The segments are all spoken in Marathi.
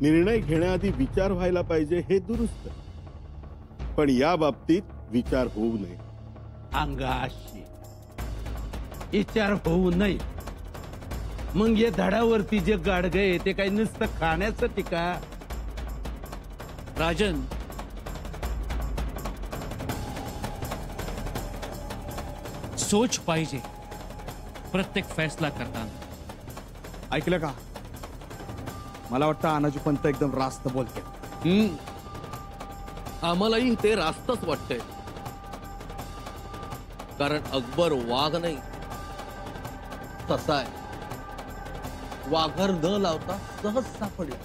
निर्णय घेण्याआधी विचार व्हायला पाहिजे हे दुरुस्त, पण या बाबतीत विचार होऊ नये. अंगाशी विचार होऊ नये. मग या धडावरती जे गाडगं ते काही नुसतं खाण्यासाठी का? राजन, सोच पाहिजे प्रत्येक फैसला करताना. ऐकलं का? मला वाटतं अनाजी पंत एकदम रास्त बोलते. आम्हालाही ते रास्तच वाटतंय, कारण अकबर वाघ नाही, तसा आहे. वाघर न लावता सहज सापडला.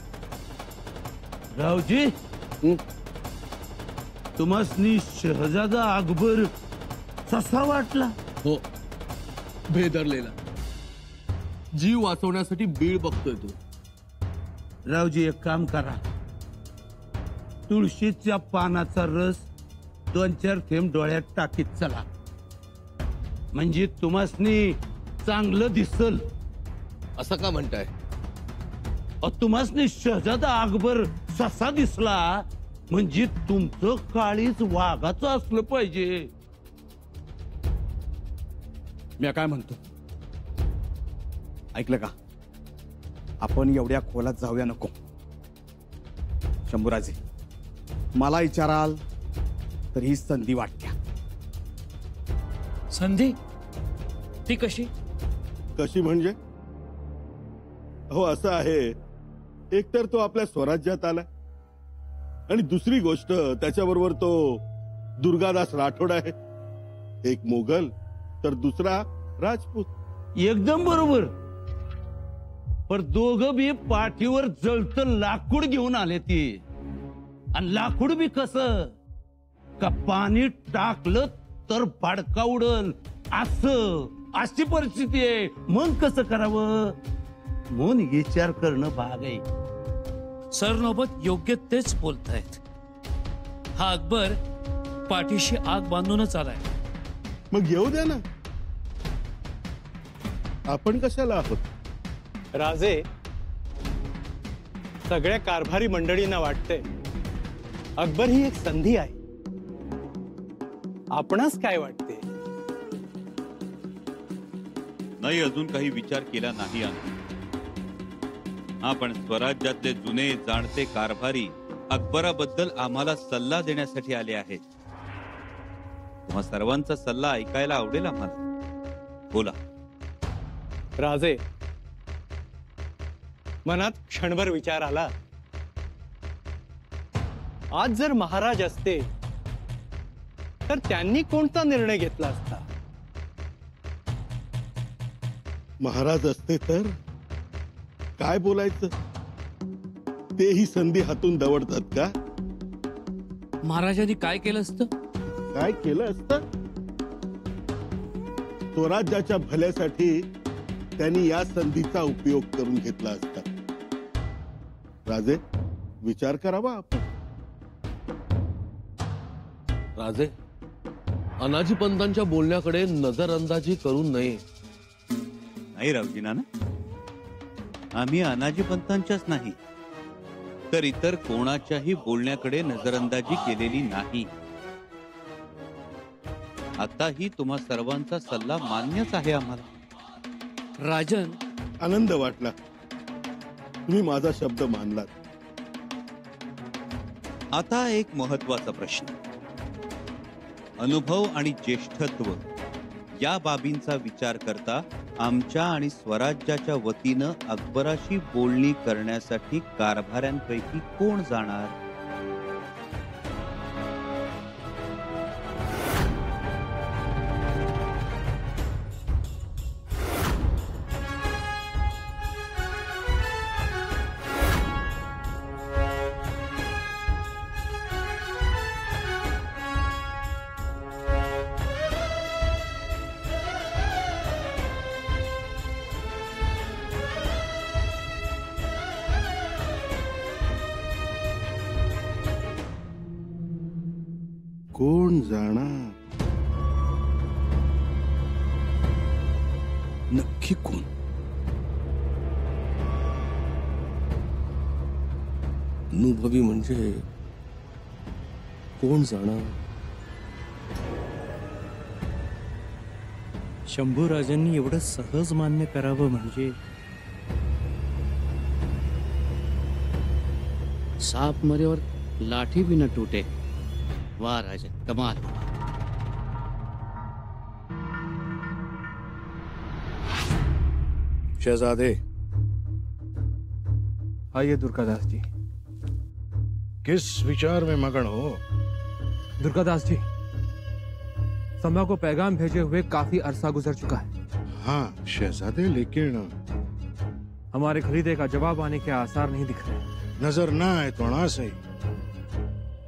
रावजी, तुम्हासनी शहजादा अकबर कसा वाटला? हो, भेदरलेला. जीव वाचवण्यासाठी बीळ बघतोय तू. रावजी, एक काम करा, तुळशीच्या पानाचा रस 2-4 थेंब डोळ्यात टाकीत चला, म्हणजे तुम्हासनी चांगलं दिसल. असं का म्हणताय? तुम्हासनी शहजादा अकबर ससा दिसला म्हणजे तुमचं काळीज वाघाचं असलं पाहिजे. मी काय म्हणतो, ऐकलं का? आपण एवढ्या खोलात जाऊया नको. शंभूराजे, मला विचाराल तर ही संधी वाटत्या. संधी? ती कशी? कशी म्हणजे? हो, असं आहे, एकतर तो आपल्या स्वराज्यात आला, आणि दुसरी गोष्ट त्याच्याबरोबर तो दुर्गादास राठोड आहे. एक मोगल तर दुसरा राजपूत. एकदम बरोबर. पर दोघं बी पाठीवर जळतं लाकूड घेऊन आले ती. आणि लाकूड बी कसं का पाणी टाकलं तर भाडका उडल, अशी परिस्थिती आहे. मग कसं करावं म्हणून विचार करणं भाग आहे. सरनोबत योग्य तेच बोलतायत. हा अकबर पाठीशी आग बांधूनच आलाय. मग येऊ द्या ना, आपण कशाला आहोत? राजे, सगळ्या कारभारी मंडळींना वाटते अकबर ही एक संधी आहे. आपणास काय वाटते? नाही, अजून काही विचार केला नाही आम्ही. आपण स्वराज्यातले जुने जाणते कारभारी अकबराबद्दल आम्हाला सल्ला देण्यासाठी आले आहेत. तुम्हा सर्वांचा सल्ला ऐकायला आवडेल आम्हाला. बोला. राजे, मनात क्षणभर विचार आला, आज जर महाराज असते तर त्यांनी कोणता निर्णय घेतला असता? महाराज असते तर काय बोलायचं? तेही संधी हातून दवडतात का? महाराजांनी काय केलं असतं? काय केलं असतं? स्वराज्याच्या भल्यासाठी त्यांनी या संधीचा उपयोग करून घेतला असता. राजे, विचार करावा आपण. राजे, अनाजी पंतांच्या बोलण्याकडे नजरअंदाजी करू नये. नाही रावजी नाना, आम्ही अनाजी पंतांच्याच नाही तर इतर कोणाच्याही बोलण्याकडे नजरअंदाजी केलेली नाही. आताही तुम्हा सर्वांचा सल्ला मान्यच आहे आम्हाला. राजन, आनंद वाटला, तुम्ही माझा शब्द मानलात. आता एक महत्वाचा प्रश्न. अनुभव आणि ज्येष्ठत्व या बाबींचा विचार करता आमच्या आणि स्वराज्याच्या वतीनं अकबराशी बोलणी करण्यासाठी कारभाऱ्यांपैकी कोण जाणार? कोण जाणार? नक्की कोण? अनुभवी म्हणजे कोण जाणार? शंभूराजांनी एवढं सहज मान्य करावं म्हणजे सांप मरे और लाठी भी न टूटे। वाह राजन, कमाल। शहजादे, आइए दुर्गादास जी। किस विचार में मगन हो? दुर्गादास जी, संभा को पैगाम भेजे हुए काफी अरसा गुजर चुका है। हाँ शहजादे, लेकिन हमारे खरीदे का जवाब आने के आसार नहीं दिख रहे। नजर ना आए तो ना सही।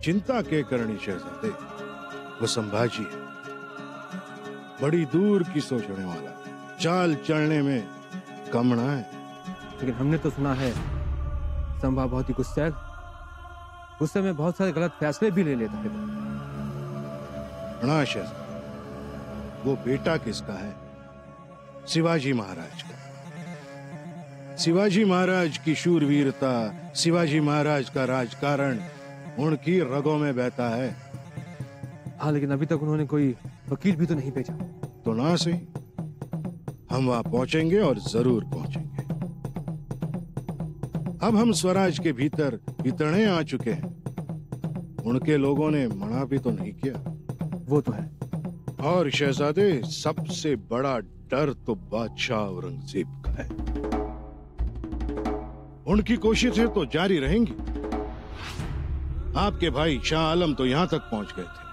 चिंता के करनी शहजादे, वो संभाजी है, बड़ी दूर की सोचने वाला, चाल चलने में कम ना है। लेकिन हमने तो सुना है संभा बहुत ही गुस्सैल, गुस्से में बहुत सारे गलत फैसले भी ले लेता है। ना शहजादे, वो बेटा किसका है? शिवाजी महाराज का। शिवाजी महाराज की शूरवीरता, शिवाजी महाराज का राजकारण उनकी रगों में बहता है। हाँ, लेकिन अभी तक उन्होंने कोई वकील भी तो नहीं भेजा। तो ना सही, हम वहां पहुंचेंगे और जरूर पहुंचेंगे। अब हम स्वराज के भीतर इतने आ चुके हैं, उनके लोगों ने मना भी तो नहीं किया। वो तो है। और शहजादे, सबसे बड़ा डर तो बादशाह औरंगजेब का है। उनकी कोशिशें तो जारी रहेंगी। आपके भाई शाह आलम तो यहां तक पहुंच गए थे।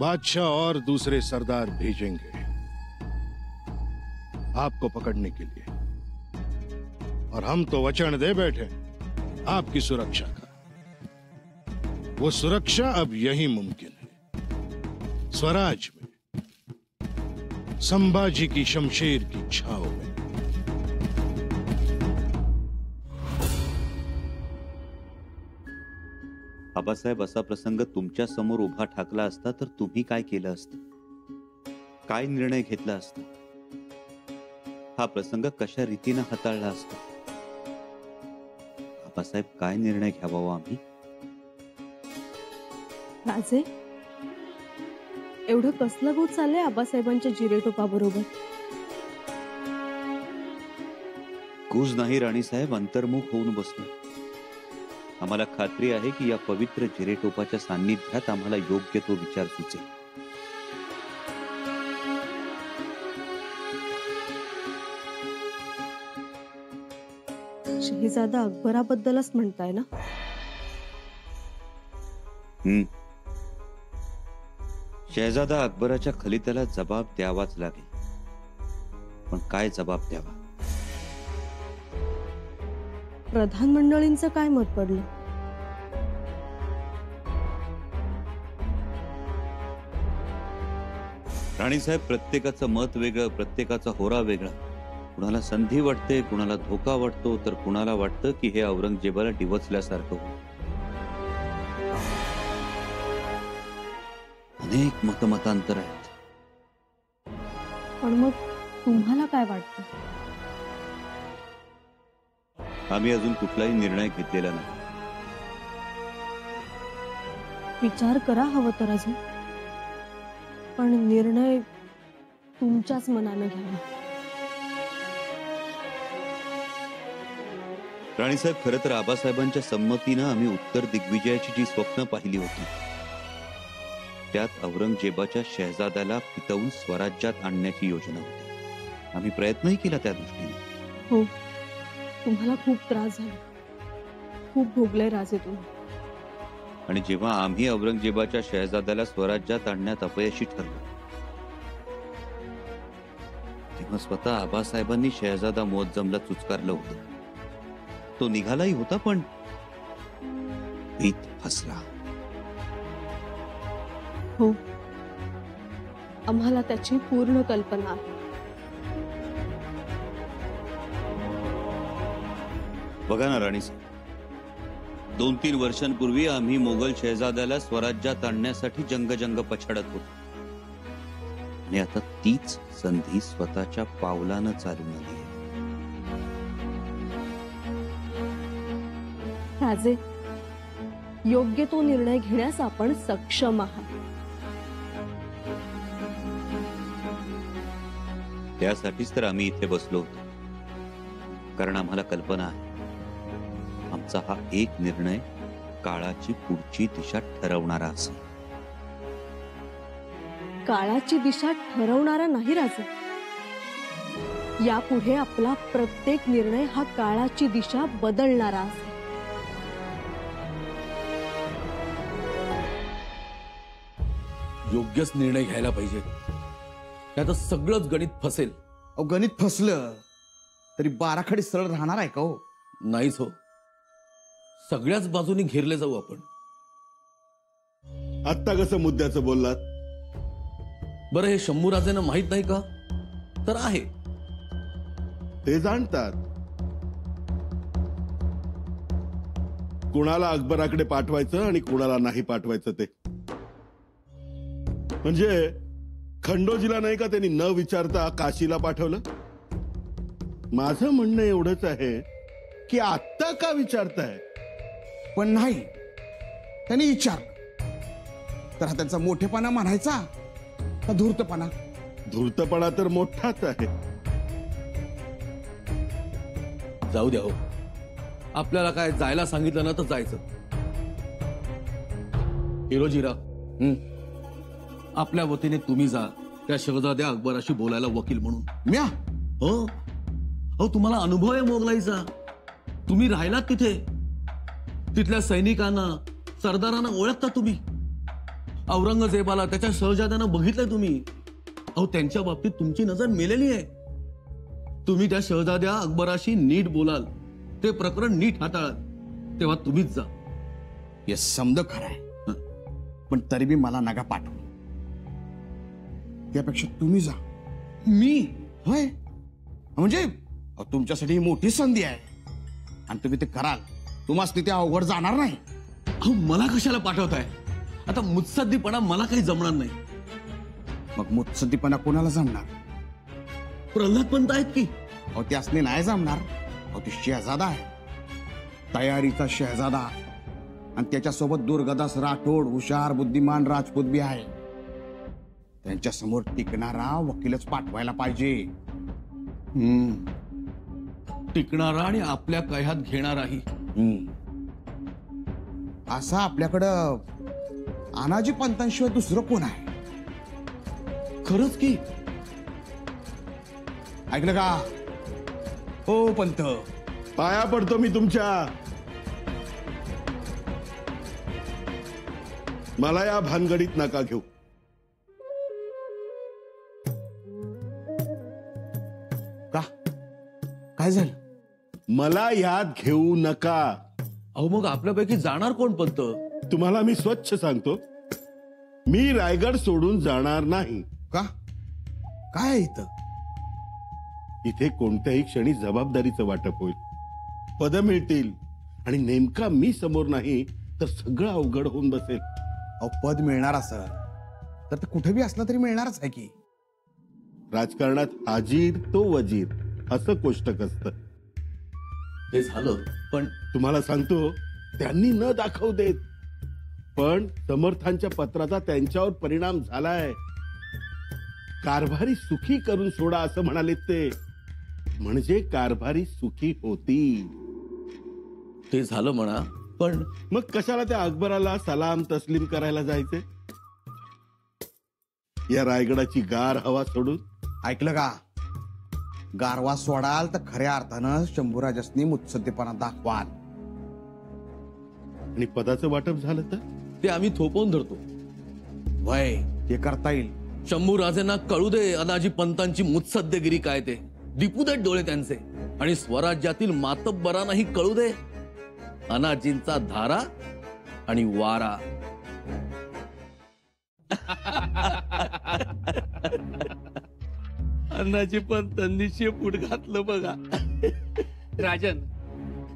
बादशाह और दूसरे सरदार भेजेंगे आपको पकड़ने के लिए, और हम तो वचन दे बैठे आपकी सुरक्षा का। वो सुरक्षा अब यही मुमकिन है, स्वराज में, संभाजी की शमशेर की छाव में। आबासाहेब, असा प्रसंग तुमच्या समोर उभा ठाकला असता तर तुम्ही काय केलं असतं? काय निर्णय घेतला असता? हा प्रसंग कशा रीतीने हाताळला असता? आबासाहेब, काय निर्णय घ्यावा हो आम्ही? राजे, एवढं कसलं गोड चाललंय आबासाहेबांच्या जिरेटोपा बरोबर? कूज नाही राणीसाहेब, अंतर्मुख होऊन बसलो. आम्हाला खात्री आहे की या पवित्र जिरेटोपाच्या सान्निध्यात आम्हाला योग्य तो विचार सुचेल. शहजादा अकबराबद्दलच म्हणताय ना? शहजादा अकबराच्या खलित्याला जबाब द्यावाच लागेल, पण काय जबाब द्यावा? प्रधान मंडळींचं काय मत पडलं? राणीसाहेब, प्रत्येकाचं मत वेगळं, प्रत्येकाचा होरा वेगळा. कुणाला संधी वाटते, कुणाला धोका वाटतो, तर कुणाला वाटतं की हे औरंगजेबाला डिवचल्यासारखं होईल. अनेक मतमतांतर आहेत. पण मग तुम्हाला काय वाटतं? आम्ही अजून कुठलाही निर्णय घेतलेला नाही. विचार करा हवं तर अजून, पण निर्णय तुमच्याच मनानं घ्यावा. राणीसाहेब, खरं तर आबासाहेबांच्या संमतीनं आम्ही उत्तर दिग्विजयाची जी स्वप्न पाहिली होती, त्यात औरंगजेबाच्या शहजाद्याला फितवून स्वराज्यात आणण्याची योजना होती. आम्ही प्रयत्नही केला त्या दृष्टीने. हो, तुम्हाला खूप त्रास झाला, खूप भोगले राजे तुम्ही. आणि जेव्हा आम्ही औरंगजेबाच्या शहजाद्याला स्वराज्यात आणण्यात अपयशी ठरलो, तेव्हा स्वतः आबासाहेबांनी शहजादा मोअज्जमला चुचकारलं होतं. तो निघालाही होता, पण भीत फसला. हो, आम्हाला त्याची पूर्ण कल्पना आहे. बघा ना राणीसाहेब, 2-3 वर्षांपूर्वी आम्ही मोगल शहजाद्याला स्वराज्यात आणण्यासाठी जंग पछाडत होतो, आणि आता तीच संधी स्वतःच्या पावलानं चालून आली आहे. राजे, योग्य तो निर्णय घेण्यास आपण सक्षम आहात. त्यासाठीच तर आम्ही इथे बसलो होतो. कारण आम्हाला कल्पना आहे आमचा हा एक निर्णय काळाची पुढची दिशा ठरवणारा असेल. काळाची दिशा ठरवणारा नाही राजे. यापुढे आपला प्रत्येक निर्णय हा काळाची दिशा बदलणारा असेल. योग्यच निर्णय घ्यायला पाहिजे. त्यात सगळंच गणित फसेल. अहो गणित फसलं तरी बाराखडी सरळ राहणार आहे का हो? नाहीच हो. सगळ्याच बाजूनी घेरले जाऊ आपण. आत्ता कसं मुद्द्याचं बोललात? बरं हे शंभूराजेंना माहित नाही का? तर आहे. ते जाणतात. कुणाला अकबराकडे पाठवायचं आणि कुणाला नाही पाठवायचं ते. म्हणजे खंडोजीला नाही का त्यांनी न विचारता काशीला पाठवलं? माझं म्हणणं एवढंच आहे की आत्ता का विचारताय? पण नाही, त्यांनी विचार तर हा त्यांचा मोठेपणा म्हणायचा का धूर्तपणा? धूर्तपणा तर मोठाच आहे. जाऊ द्या हो. आपल्याला काय जायला सांगितलं ना तर जायचं. हिरोजीराव, आपल्या वतीने तुम्ही जा त्या शहजाद्या अकबराशी बोलायला वकील म्हणून. म्या हो हो, तुम्हाला अनुभव आहे मोगलाईचा. तुम्ही राहिलात तिथे. तिथल्या सैनिकांना सरदारांना ओळखता तुम्ही. औरंगजेबाला त्याच्या शहजाद्यांना बघितलंय तुम्ही. अहो त्यांच्या बाबतीत तुमची नजर मेलेली आहे. तुम्ही त्या शहजाद्या अकबराशी नीट बोलाल, ते प्रकरण नीट हाताळाल, तेव्हा तुम्हीच जा. हे समज खरं आहे, पण तरी बी मला नका पाठवू. त्यापेक्षा तुम्ही जा. मी? होय, म्हणजे तुमच्यासाठी ही मोठी संधी आहे आणि तुम्ही ते कराल. तुम्हाला तिथे अवघड जाणार नाही. अहो मला कशाला पाठवताय? आता मुत्सद्दीपणा मला काही जमणार नाही. मग मुत्सद्दीपणा कोणाला जमणार? प्रल्हाद पंत आहेत की. अहो त्यासने नाही जमणार. अहो ती शहजादा आहे, तयारीचा शहजादा, आणि त्याच्यासोबत दुर्गदास राठोड, हुशार बुद्धिमान राजपूत बी आहे. त्यांच्या समोर टिकणारा वकीलच पाठवायला पाहिजे. टिकणारा आणि आपल्या कह्यात घेणाराही. असा आपल्याकडं अनाजी पंतांशिवाय दुसरं कोण आहे? खरंच की. ऐकलं का हो पंत? पाया पडतो मी तुमच्या. मला या भानगडीत नका घेऊ. का? काय झालं? मला यात घेऊ नका. अहो मग आपल्यापैकी जाणार कोण पंत? तुम्हाला मी स्वच्छ सांगतो, मी रायगड सोडून जाणार नाही. का? काय आहे इथं? इथे कोणत्याही क्षणी जबाबदारीचं वाटप होईल, पद मिळतील, आणि नेमका मी समोर नाही तर सगळं अवघड होऊन बसेल. अहो पद मिळणार असं तर ते कुठे बी असलं तरी मिळणारच आहे की. राजकारणात हाजीर तो वजीर असं कोष्टक असतं. ते झालं, पण तुम्हाला सांगतो त्यांनी न दाखवू देत, पण समर्थांच्या पत्राचा त्यांच्यावर परिणाम झालाय. कारभारी सुखी करून सोडा असं म्हणाले ते. म्हणजे कारभारी सुखी होती. ते झालं म्हणा, पण मग कशाला त्या अकबराला सलाम तस्लीम करायला जायचे या रायगडाची गार हवा सोडून? ऐकलं का? गारवा सोडाल तर खऱ्या अर्थानं शंभूराजांनी मुत्सद्दीपणा दाखवाल. आणि पदाचं वाटप झालं तर ते आम्ही थोपवून धरतो. वय ते करता येईल. शंभूराजेंना कळू दे अनाजी पंतांची मुत्सद्देगिरी काय ते. दिपू देत डोळे त्यांचे. आणि स्वराज्यातील मातब्बरांनाही कळू दे अनाजींचा धारा आणि वारा. अण्णाजी पण त्यांनी शेपूट घातलं बघा. राजन,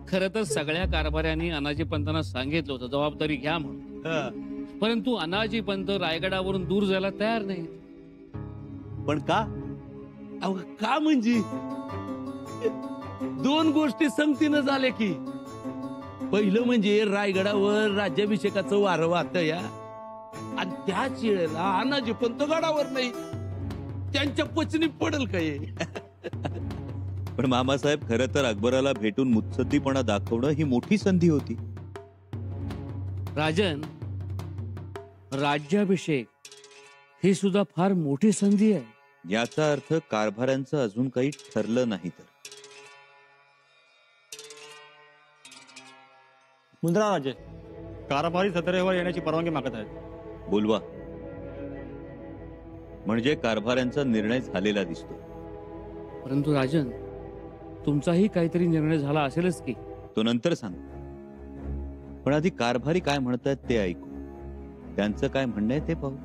खर तर सगळ्या कारभाऱ्यांनी अनाजी पंतांना सांगितलं होतं जबाबदारी घ्या म्हणून, परंतु अनाजी पंत रायगडावरून दूर जायला तयार नाही. पण का? अहो का म्हणजे दोन गोष्टी संगतीनं झाल्या की. पहिलं म्हणजे रायगडावर राज्याभिषेकाचं वारं वाहत या, आणि त्याच वेळेला अनाजी पंत गडावर नाही, त्यांच्या पचनी पडल काय? पण मामासाहेब, खरं तर अकबराला भेटून मुत्सद्दीपणा दाखवणं ही मोठी संधी होती. राजन, राज्याभिषेक ही सुद्धा फार मोठी संधी आहे. याचा अर्थ कारभाऱ्यांचं अजून काही ठरलं नाही तर. मुंद्रा राजे कारभारी सत्रेवर येण्याची परवानगी मागत आहेत. बोलवा. म्हणजे कारभाऱ्यांचा निर्णय झालेला दिसतो. परंतु राजन, तुमचाही काहीतरी निर्णय झाला असेलच की? तो नंतर सांग. पण आधी कारभारी काय म्हणतात ते ऐकू. त्यांचं काय म्हणणं आहे ते पाहू.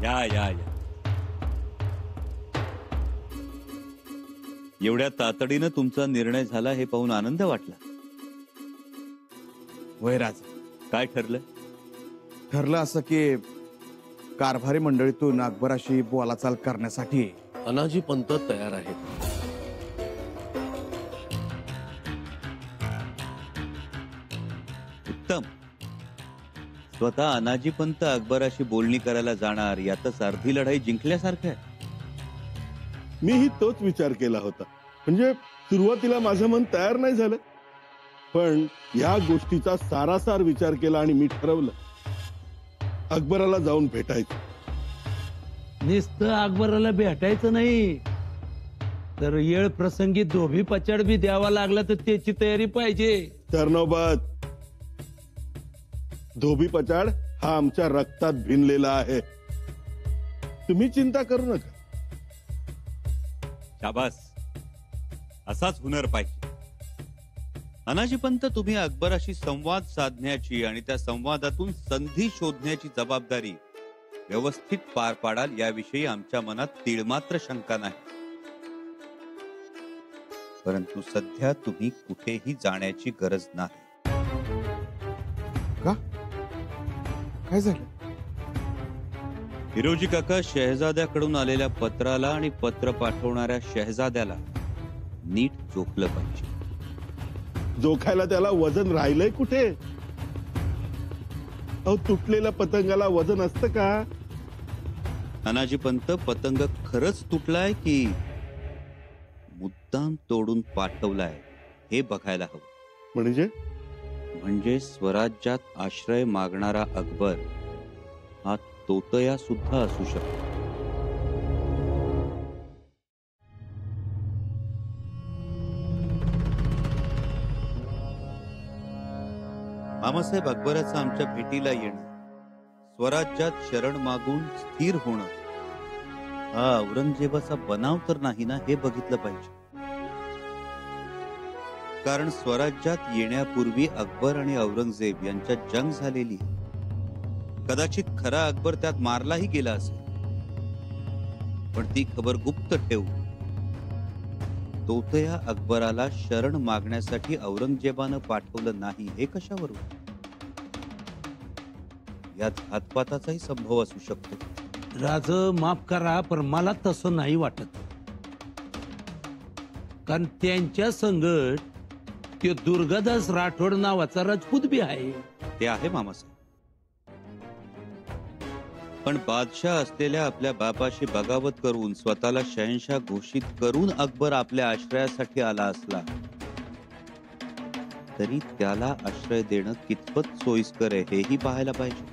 या या या. एवढ्या तातडीनं तुमचा निर्णय झाला हे पाहून आनंद वाटला. वैराज, काय ठरलं? ठरलं असं की कारभारी मंडळीतून अकबराशी बोलाचाल करण्यासाठी अनाजी पंत तयार आहेत. उत्तम. स्वतः अनाजी पंत अकबराशी बोलणी करायला जाणार यातच अर्धी लढाई जिंकल्यासारखं आहे. मीही तोच विचार केला होता. म्हणजे सुरुवातीला माझं मन तयार नाही झालं, पण या गोष्टीचा सारासार विचार केला आणि मी ठरवलं अकबराला जाऊन भेटायचं. नुसतं अकबराला भेटायचं नाही, तर येळ प्रसंगी धोबी पचाड बी द्यावा लागला तर त्याची तयारी पाहिजे. तर नौबत धोबी पचाड हा आमच्या रक्तात भिनलेला आहे. तुम्ही चिंता करू नका. शाबास, असाच हुनर पाहिजे. अनाजी पंत, तुम्ही अकबराशी संवाद साधण्याची आणि त्या संवादातून संधी शोधण्याची जबाबदारी व्यवस्थित पार पाडाल याविषयी आमच्या मनात तीळमात्र शंका नाही. परंतु सध्या तुम्ही कुठेही जाण्याची गरज नाही. का? काय झालं? हिरोजी काका, शहजाद्याकडून आलेल्या पत्राला आणि पत्र पाठवणाऱ्या शहजाद्याला नीट जोखलं पाहिजे. जोखायला त्याला वजन राहिलंय कुठे? अहो, तुटलेल्या पतंगाला वजन असतं का? अनाजी पंत, पतंग खरंच तुटलाय की मुद्दाम तोडून पाठवलाय हे बघायला हवं. म्हणजे स्वराज्यात आश्रय मागणारा अकबर हा तोतया सुद्धा असू शकतो. मामासाहेब, अकबराचं आमच्या भेटीला येणं, स्वराज्यात शरण मागून स्थिर होणं हा औरंगजेबाचा बनाव तर नाही ना हे बघितलं पाहिजे. कारण स्वराज्यात येण्यापूर्वी अकबर आणि औरंगजेब यांच्यात जंग झालेली. कदाचित खरा अकबर त्यात मारलाही गेला असेल, पण ती खबर गुप्त ठेवून तोतया अकबराला शरण मागण्यासाठी औरंगजेबानं पाठवलं नाही हे कशावरून? यात घातपाताचाही संभव असू शकतो. राज, माफ करा, पण मला तसं नाही वाटत. कारण त्यांच्या संगत ते दुर्गादास राठोड नावाचा राजपूत बी आहे. ते आहे मामासाहेब, पण बादशाह असलेल्या आपल्या बापाशी बगावत करून स्वतःला शहनशाह घोषित करून अकबर आपल्या आश्रयासाठी आला असला तरी त्याला आश्रय देणं कितपत सोयीस्कर आहे हेही पाहायला पाहिजे.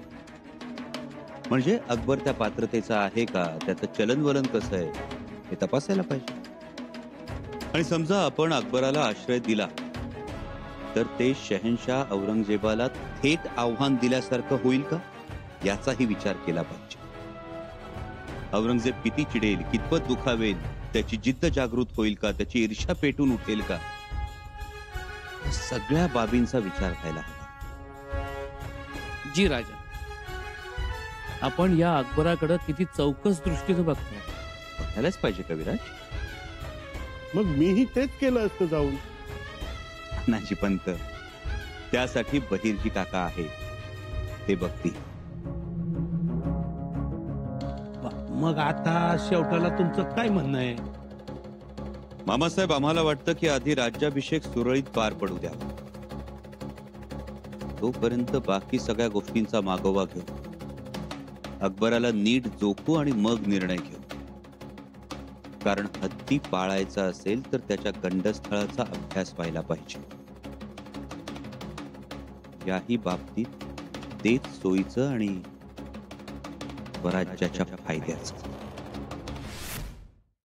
म्हणजे अकबर त्या पात्रतेचा आहे का, त्याचं चलनवलन कसं आहे हे तपासायला पाहिजे. आणि समजा आपण अकबराला आश्रय दिला तर ते शहनशाह औरंगजेबाला थेट आव्हान दिल्यासारखं होईल का याचाही विचार केला पाहिजे. औरंगजेब किती चिडेल, कितपत दुखावेल, त्याची जिद्द जागृत होईल का, त्याची ईर्ष्या पेटून उठेल का, सगळ्या बाबींचा विचार व्हायला हवा. जी राजा, आपण या अकबराकडे किती चौकस दृष्टीने बघतोय. बघायलाच पाहिजे कविराज. मग मीही तेच केलं असतं जाऊन. नाजी पंत, त्यासाठी बहिर्जी काका आहे, ते बघतील. मग आता शेवटाला तुमचं काय म्हणणं आहे? मामासाहेब, आम्हाला वाटतं की आधी राज्याभिषेक सुरळीत पार पडू द्यावा. तोपर्यंत बाकी सगळ्या गोष्टींचा मागोवा घेऊ, अकबराला नीट जोखू आणि मग निर्णय घेऊ. कारण हत्ती पाळायचा असेल तर त्याच्या गंडस्थळाचा अभ्यास व्हायला पाहिजे. याही बाबतीत तेच सोयीचं आणि स्वराज्याच्या फायद्याचं.